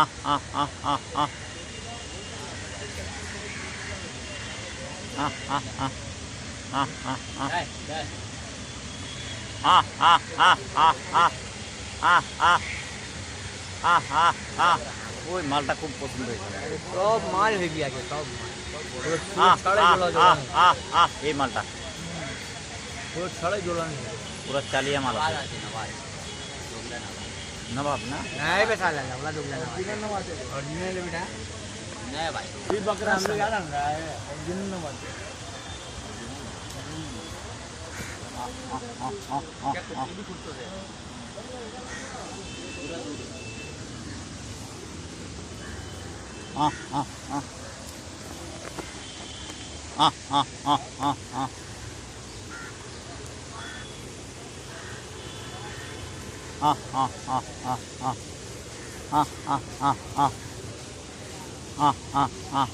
ah, ah, ah, ah, ah. Ah, ah, ah. Ah, ah, ah. Đây, đây. Ah, ah, ah, ah, ah. Ah, ah. Ah, ah, ah. ওই মালটা খুব পছন্দ হয়েছে। সব মাল heavy আছে, সব মাল। পুরো আহ ছাড়াই আহ জোড়া আহ জোড়ানো। আহ আহ এই মালটা পুরো ছাড়াই জোড়ানো। পুরো চালিয়ে মাল আছে। আছে না ভাই। নবাব না नहीं बैठा लेना वाला दुगला ना ओरिजिनल नवाज है ओरिजिनल है बेटा नहीं भाई ये बकरा हम लोग याद रहा है ओरिजिनल नवाज है क्या कुछ भी कुछ तो है ah ah ah ah ah ah ah ah ah ah ah ah ah ah ah ah ah ah ah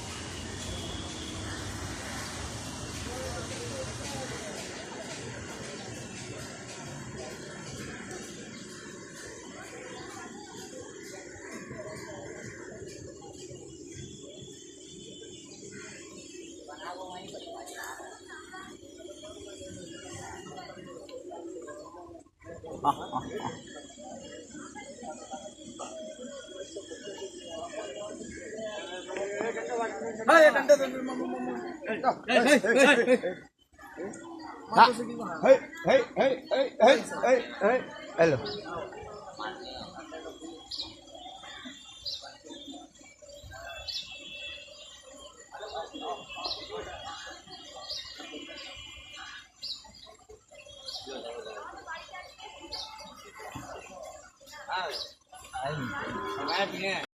hello